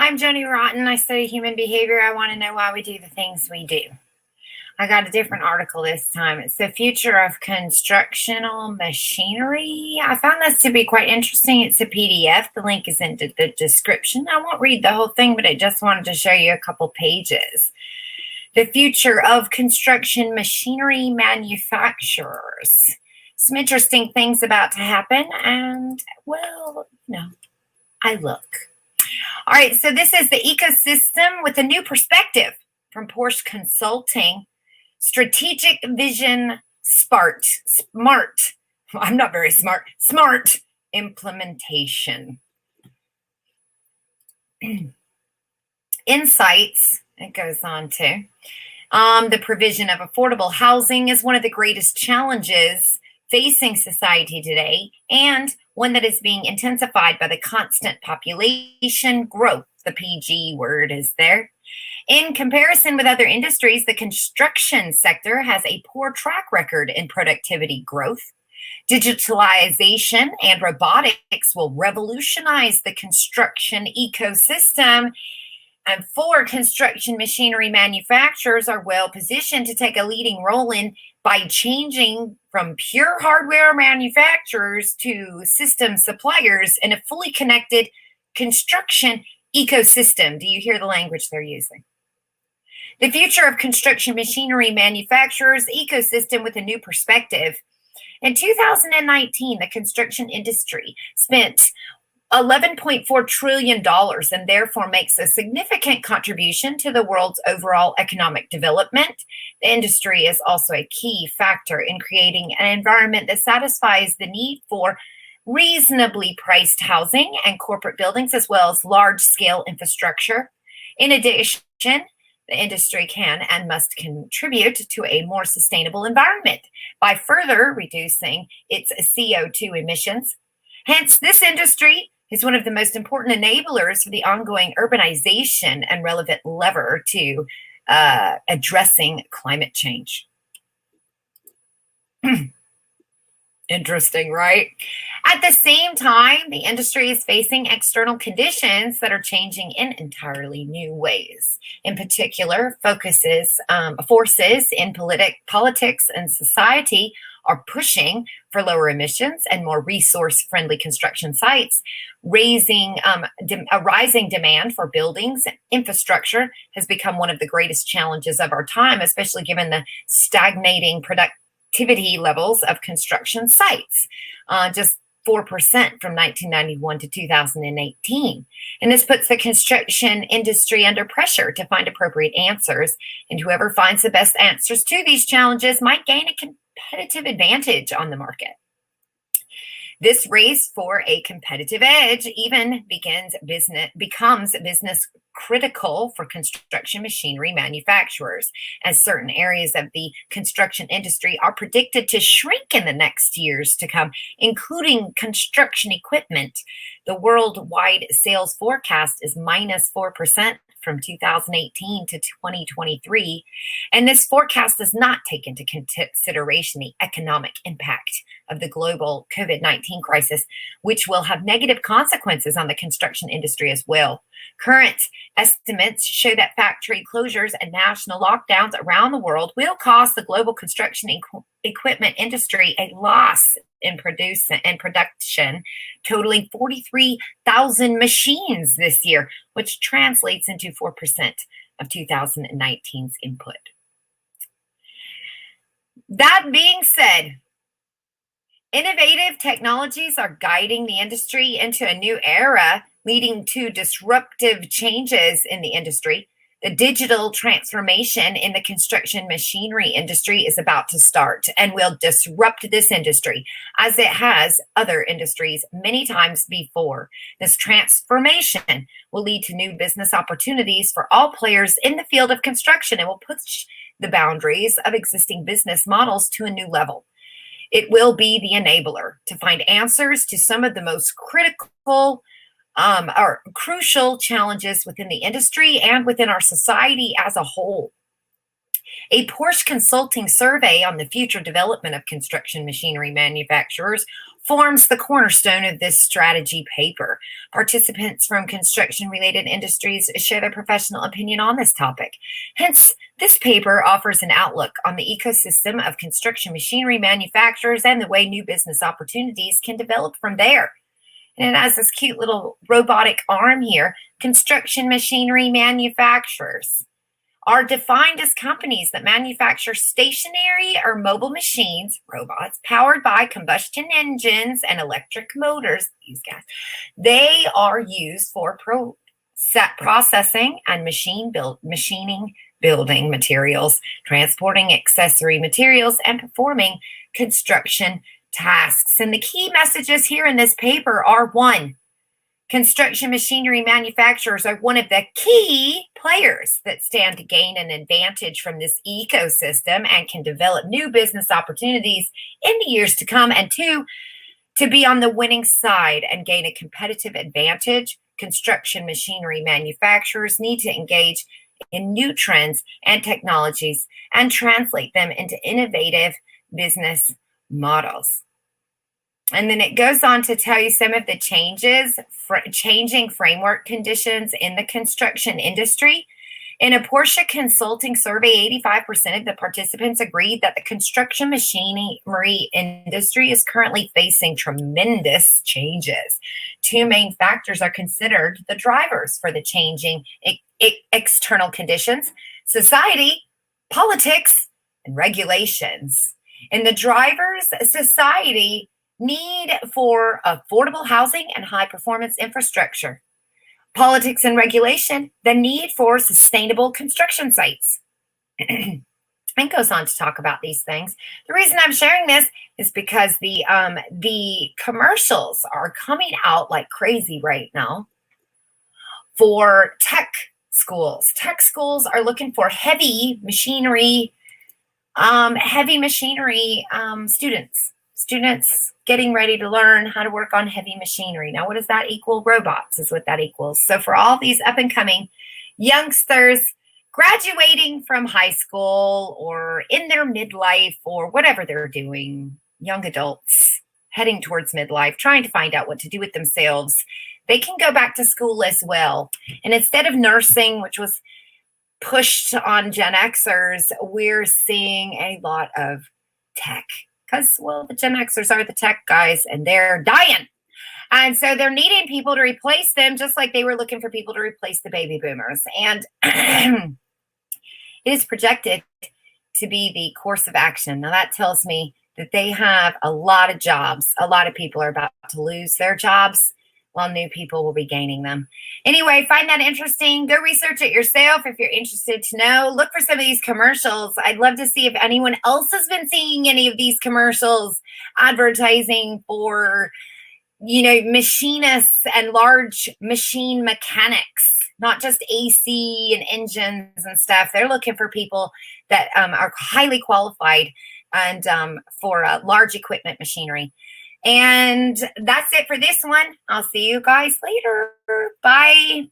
I'm Joni Rotten. I study human behavior. I want to know why we do the things we do. I got a different article this time. It's the future of constructional machinery. I found this to be quite interesting. It's a PDF. The link is in the description. I won't read the whole thing, but I just wanted to show you a couple pages. The future of construction machinery manufacturers. Some interesting things about to happen, and I look. All right, so this is the ecosystem with a new perspective from Porsche Consulting. Strategic vision, smart. I'm not very smart. Smart implementation. Insights, it goes on to. The provision of affordable housing is one of the greatest challenges facing society today, and one that is being intensified by the constant population growth. The PG word is there. In comparison with other industries, the construction sector has a poor track record in productivity growth. Digitalization and robotics will revolutionize the construction ecosystem, and for construction machinery manufacturers are well positioned to take a leading role in by changing from pure hardware manufacturers to system suppliers in a fully connected construction ecosystem. Do you hear the language they're using? The future of construction machinery manufacturers ecosystem with a new perspective. In 2019, the construction industry spent $11.4 trillion and therefore makes a significant contribution to the world's overall economic development. The industry is also a key factor in creating an environment that satisfies the need for reasonably priced housing and corporate buildings, as well as large-scale infrastructure. In addition, the industry can and must contribute to a more sustainable environment by further reducing its CO2 emissions. Hence, this industry is one of the most important enablers for the ongoing urbanization and relevant lever to addressing climate change. Interesting, right? At the same time, the industry is facing external conditions that are changing in entirely new ways. In particular, forces in politics and society are pushing for lower emissions and more resource-friendly construction sites. A rising demand for buildings and infrastructure has become one of the greatest challenges of our time, especially given the stagnating productivity levels of construction sites, just 4% from 1991 to 2018. And this puts the construction industry under pressure to find appropriate answers. And whoever finds the best answers to these challenges might gain a competitive advantage on the market. This race for a competitive edge even becomes business critical for construction machinery manufacturers, as certain areas of the construction industry are predicted to shrink in the next years to come, including construction equipment. The worldwide sales forecast is minus 4% from 2018 to 2023, and this forecast does not take into consideration the economic impact of the global COVID-19 crisis, which will have negative consequences on the construction industry as well. Current estimates show that factory closures and national lockdowns around the world will cost the global construction equipment industry a loss in production, totaling 43,000 machines this year, which translates into 4% of 2019's input. That being said, innovative technologies are guiding the industry into a new era, leading to disruptive changes in the industry. The digital transformation in the construction machinery industry is about to start and will disrupt this industry, as it has other industries many times before. This transformation will lead to new business opportunities for all players in the field of construction and will push the boundaries of existing business models to a new level. It will be the enabler to find answers to some of the most critical or crucial challenges within the industry and within our society as a whole. A Porsche Consulting survey on the future development of construction machinery manufacturers forms the cornerstone of this strategy paper. Participants from construction-related industries share their professional opinion on this topic. Hence, this paper offers an outlook on the ecosystem of construction machinery manufacturers and the way new business opportunities can develop from there. And it has this cute little robotic arm here. Construction machinery manufacturers are defined as companies that manufacture stationary or mobile machines, robots, powered by combustion engines and electric motors. These guys, they are used for processing and machining building materials, transporting accessory materials, and performing construction tasks. And the key messages here in this paper are: one, construction machinery manufacturers are one of the key players that stand to gain an advantage from this ecosystem and can develop new business opportunities in the years to come. And two, to be on the winning side and gain a competitive advantage, construction machinery manufacturers need to engage in new trends and technologies and translate them into innovative business models. And then it goes on to tell you some of the changing framework conditions in the construction industry. In a Porsche Consulting survey, 85% of the participants agreed that the construction machinery industry is currently facing tremendous changes. Two main factors are considered the drivers for the changing external conditions: society, politics, and regulations. In the drivers, society need for affordable housing and high-performance infrastructure. Politics and regulation, the need for sustainable construction sites. And goes on to talk about these things. The reason I'm sharing this is because the commercials are coming out like crazy right now for tech schools. Tech schools are looking for heavy machinery students getting ready to learn how to work on heavy machinery. Now, what does that equal? Robots is what that equals. So for all these up and coming youngsters graduating from high school or in their midlife or whatever they're doing, young adults heading towards midlife, trying to find out what to do with themselves, they can go back to school as well. And instead of nursing, which was pushed on Gen Xers, we're seeing a lot of tech. Because, well, the Gen Xers are the tech guys and they're dying. And so they're needing people to replace them, just like they were looking for people to replace the baby boomers. And it is projected to be the course of action. Now, that tells me that they have a lot of jobs. A lot of people are about to lose their jobs while new people will be gaining them. Anyway, find that interesting. Go research it yourself if you're interested to know. Look for some of these commercials. I'd love to see if anyone else has been seeing any of these commercials advertising for, machinists and large machine mechanics, not just AC and engines and stuff. They're looking for people that are highly qualified and for large equipment machinery. And that's it for this one. I'll see you guys later. Bye.